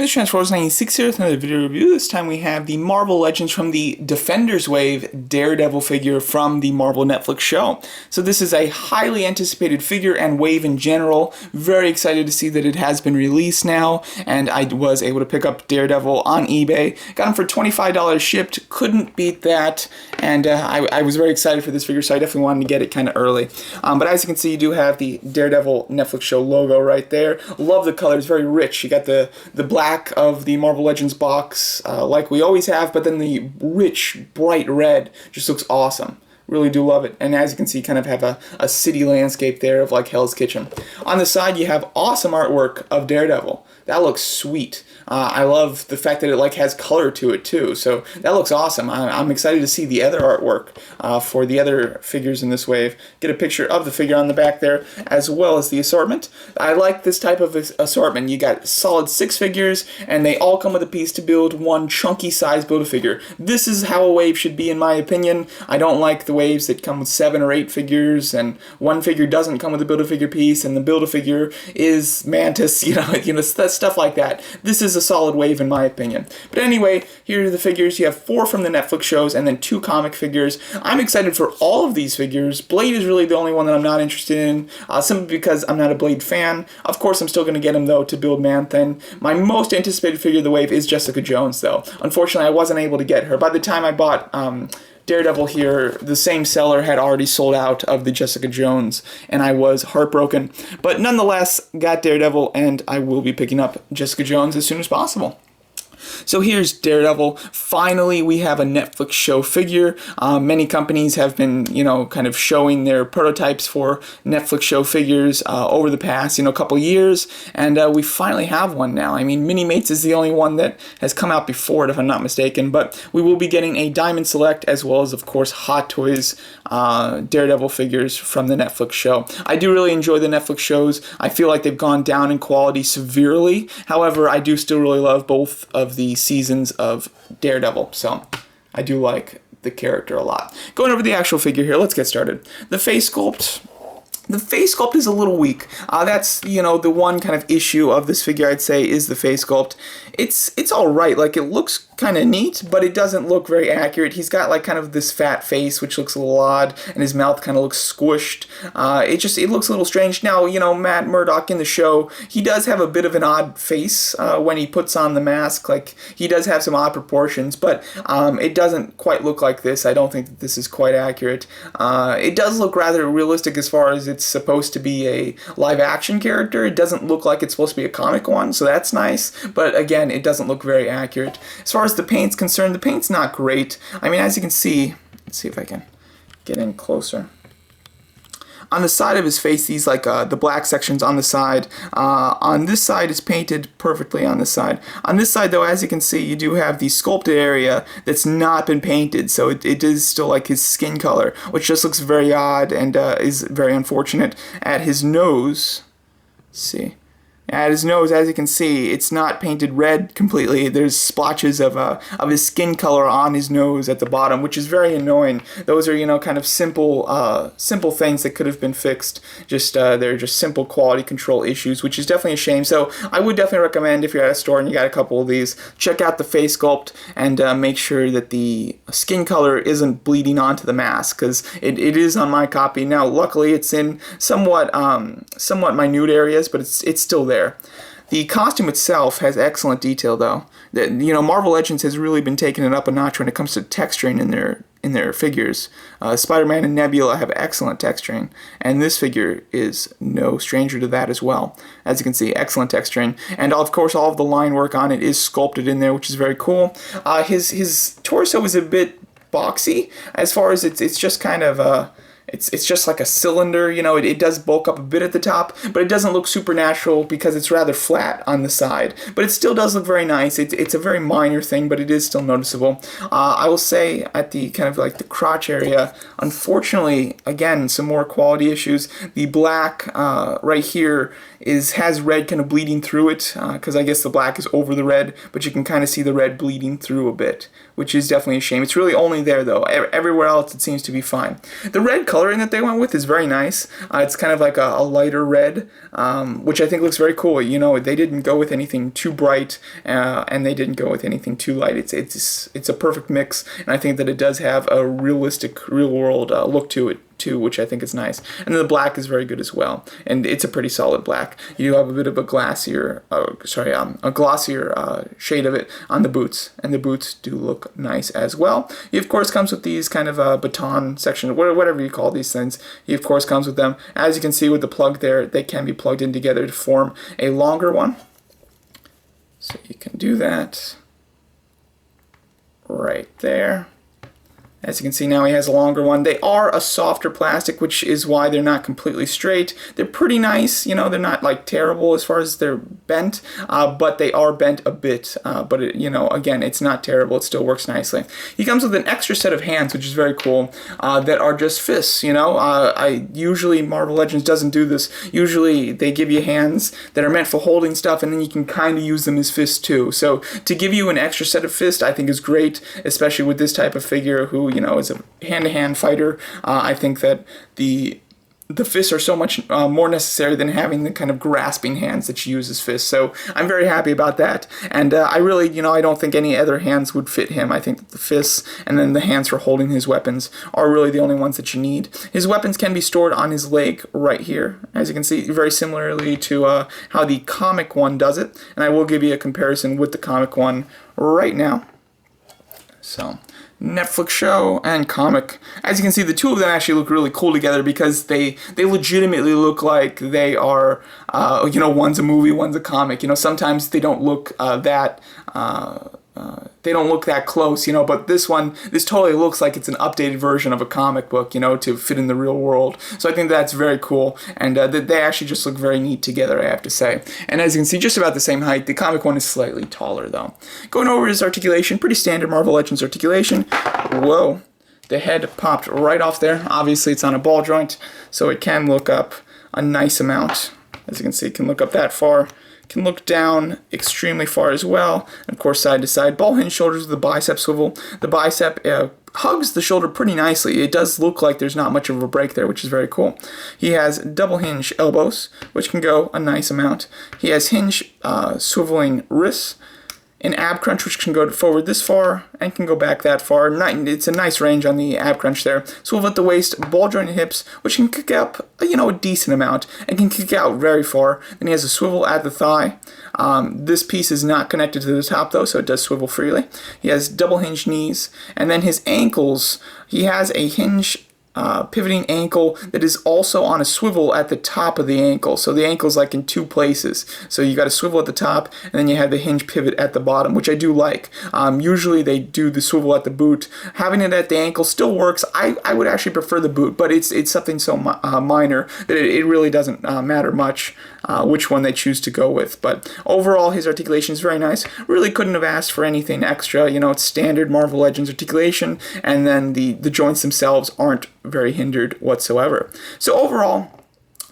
Mr. Transformers 96 here with another video review. This time we have the Marvel Legends from the Defenders Wave Daredevil figure from the Marvel Netflix show. So this is a highly anticipated figure and wave in general. Very excited to see that it has been released now, and I was able to pick up Daredevil on eBay. Got him for $25 shipped, couldn't beat that, and I was very excited for this figure, so I definitely wanted to get it kind of early. But as you can see, you do have the Daredevil Netflix show logo right there. Love the color, it's very rich. You got the black of the Marvel Legends box, like we always have, but then the rich, bright red just looks awesome. Really do love it. And as you can see, kind of have a city landscape there of like Hell's Kitchen. On the side, you have awesome artwork of Daredevil. That looks sweet. I love the fact that it like has color to it too, so that looks awesome. I'm excited to see the other artwork for the other figures in this wave. Get a picture of the figure on the back there, as well as the assortment. I like this type of assortment. You got solid 6 figures, and they all come with a piece to build one chunky size Build-A-Figure. This is how a wave should be, in my opinion. I don't like the waves that come with 7 or 8 figures, and one figure doesn't come with a Build-A-Figure piece, and the Build-A-Figure is Mantis, stuff like that. This is a solid wave in my opinion. But anyway, here are the figures. You have 4 from the Netflix shows and then 2 comic figures. I'm excited for all of these figures. Blade is really the only one that I'm not interested in, simply because I'm not a Blade fan. Of course, I'm still going to get him though to build Man-Thing. My most anticipated figure of the wave is Jessica Jones though. Unfortunately, I wasn't able to get her. By the time I bought Daredevil here, the same seller had already sold out of the Jessica Jones, and I was heartbroken. But nonetheless, got Daredevil, and I will be picking up Jessica Jones as soon as possible. So here's Daredevil. Finally, we have a Netflix show figure. Many companies have been, kind of showing their prototypes for Netflix show figures over the past, couple years, and we finally have one now. I mean, Mini-Mates is the only one that has come out before it, if I'm not mistaken, but we will be getting a Diamond Select, as well as, of course, Hot Toys Daredevil figures from the Netflix show. I do really enjoy the Netflix shows. I feel like they've gone down in quality severely. However, I do still really love both of the seasons of Daredevil, so I do like the character a lot. Going over the actual figure here, let's get started. The face sculpt. The face sculpt is a little weak. That's, the one kind of issue of this figure, I'd say, is the face sculpt. It's all right. Like, it looks kind of neat, but it doesn't look very accurate. He's got, like, kind of this fat face, which looks a little odd, and his mouth kind of looks squished. It looks a little strange. Now, Matt Murdock in the show, he does have a bit of an odd face when he puts on the mask. Like, he does have some odd proportions, but it doesn't quite look like this. I don't think that this is quite accurate. It does look rather realistic as far as it's supposed to be a live-action character. It doesn't look like it's supposed to be a comic one, so that's nice. But again, it doesn't look very accurate. As far as the paint's concerned, the paint's not great. I mean, as you can see, let's see if I can get in closer. On the side of his face, these the black sections on the side. On this side, it's painted perfectly on this side. On this side, though, as you can see, you do have the sculpted area that's not been painted, so it is still like his skin color, which just looks very odd and is very unfortunate. At his nose, let's see. At his nose, as you can see, it's not painted red completely. There's splotches of his skin color on his nose at the bottom, which is very annoying. Those are, kind of simple things that could have been fixed. They're just simple quality control issues, which is definitely a shame. So I would definitely recommend, if you're at a store and you got a couple of these, check out the face sculpt and make sure that the skin color isn't bleeding onto the mask, because it is on my copy. Now, luckily, it's in somewhat minute areas, but it's still there. The costume itself has excellent detail, though. Marvel Legends has really been taking it up a notch when it comes to texturing in their figures. Spider-Man and Nebula have excellent texturing, and this figure is no stranger to that as well. As you can see, excellent texturing, and of course, all of the line work on it is sculpted in there, which is very cool. His torso is a bit boxy, as far as it's just kind of It's just like a cylinder, it does bulk up a bit at the top, but it doesn't look supernatural because it's rather flat on the side. But it still does look very nice. It's a very minor thing, but it is still noticeable. I will say at the kind of like the crotch area, unfortunately, again, some more quality issues. The black right here has red kind of bleeding through it, because I guess the black is over the red, but you can kind of see the red bleeding through a bit, which is definitely a shame. It's really only there, though. Everywhere else, it seems to be fine. The red color coloring that they went with is very nice. It's kind of like a lighter red, which I think looks very cool. You know, they didn't go with anything too bright, and they didn't go with anything too light. It's a perfect mix, and I think that it does have a realistic, real-world look to it too, which I think is nice. And then the black is very good as well, and it's a pretty solid black. You have a bit of a glossier shade of it on the boots, and the boots do look nice as well. He of course comes with these kind of baton section, whatever you call these things. He of course comes with them. As you can see with the plug there, they can be plugged in together to form a longer one. So you can do that right there. As you can see now, he has a longer one. They are a softer plastic, which is why they're not completely straight. They're pretty nice, you know, they're not like terrible as far as they're bent, but they are bent a bit. But it, you know, again, it's not terrible. It still works nicely. He comes with an extra set of hands, which is very cool, that are just fists, you know. Usually Marvel Legends doesn't do this. Usually they give you hands that are meant for holding stuff, and then you can kind of use them as fists too. So to give you an extra set of fists, I think is great, especially with this type of figure who, you know, is a hand-to-hand fighter. I think that the fists are so much more necessary than having the kind of grasping hands that you use as fists. So I'm very happy about that. And I really, you know, I don't think any other hands would fit him. I think that the fists and then the hands for holding his weapons are really the only ones that you need. His weapons can be stored on his leg right here, as you can see, very similarly to how the comic one does it. And I will give you a comparison with the comic one right now. So Netflix show and comic. As you can see, the two of them actually look really cool together because they legitimately look like they are, you know, one's a movie, one's a comic. You know, sometimes they don't look they don't look that close, you know, but this totally looks like it's an updated version of a comic book, you know, to fit in the real world. So I think that's very cool, and they actually just look very neat together, I have to say. And as you can see, just about the same height. The comic one is slightly taller, though. Going over his articulation, pretty standard Marvel Legends articulation. Whoa, the head popped right off there. Obviously, it's on a ball joint, so it can look up a nice amount. As you can see, it can look up that far. Can look down extremely far as well, and of course side to side. Ball hinge shoulders with the bicep swivel. The bicep hugs the shoulder pretty nicely. It does look like there's not much of a break there, which is very cool. He has double hinge elbows, which can go a nice amount. He has hinge swiveling wrists. An ab crunch, which can go forward this far and can go back that far. It's a nice range on the ab crunch there. Swivel at the waist, ball jointed hips, which can kick up, you know, a decent amount and can kick out very far. Then he has a swivel at the thigh. This piece is not connected to the top though, so it does swivel freely. He has double hinge knees, and then his ankles. He has a hinge pivoting ankle that is also on a swivel at the top of the ankle. So the ankle's like in two places. So you got a swivel at the top, and then you have the hinge pivot at the bottom, which I do like. Usually they do the swivel at the boot. Having it at the ankle still works. I would actually prefer the boot, but it's something so minor that it really doesn't matter much which one they choose to go with. But overall, his articulation is very nice. Really couldn't have asked for anything extra. You know, it's standard Marvel Legends articulation, and then the joints themselves aren't very hindered whatsoever. So overall,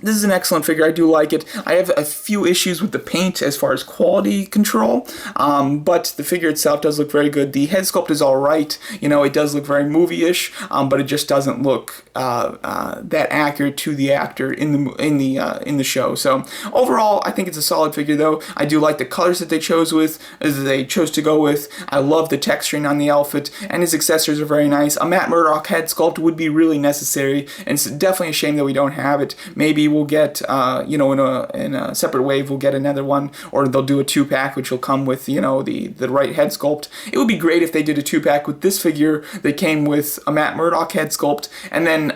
this is an excellent figure. I do like it. I have a few issues with the paint as far as quality control, but the figure itself does look very good. The head sculpt is all right. You know, it does look very movie-ish, but it just doesn't look that accurate to the actor in the show. So overall, I think it's a solid figure, though. I do like the colors that they chose to go with. I love the texturing on the outfit, and his accessories are very nice. A Matt Murdock head sculpt would be really necessary, and it's definitely a shame that we don't have it. Maybe we'll get, you know, in a separate wave, we'll get another one, or they'll do a 2-pack, which will come with, you know, the right head sculpt. It would be great if they did a 2-pack with this figure that came with a Matt Murdock head sculpt, and then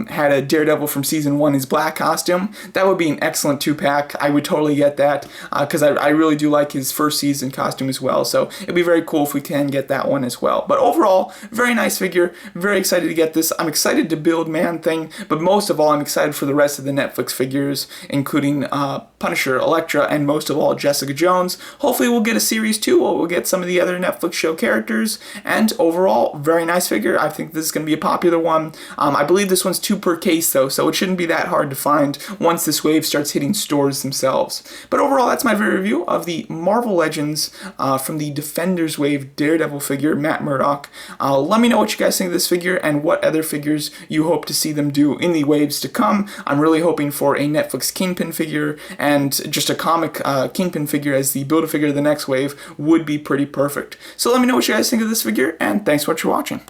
had a Daredevil from season 1, his black costume. That would be an excellent 2-pack. I would totally get that, because I really do like his first season costume as well, so it'd be very cool if we can get that one as well. But overall, very nice figure. Very excited to get this. I'm excited to build Man-Thing, but most of all, I'm excited for the rest of the Netflix figures, including Punisher, Elektra, and most of all, Jessica Jones. Hopefully we'll get a series 2 where we'll get some of the other Netflix show characters, and overall, very nice figure. I think this is going to be a popular one. I believe this one's 2 per case though, so it shouldn't be that hard to find once this wave starts hitting stores themselves. But overall, that's my very review of the Marvel Legends from the Defenders Wave Daredevil figure, Matt Murdock. Let me know what you guys think of this figure and what other figures you hope to see them do in the waves to come. I'm really hoping for a Netflix Kingpin figure, and just a comic Kingpin figure as the Build-A-Figure of the next wave would be pretty perfect. So let me know what you guys think of this figure, and thanks so much for watching.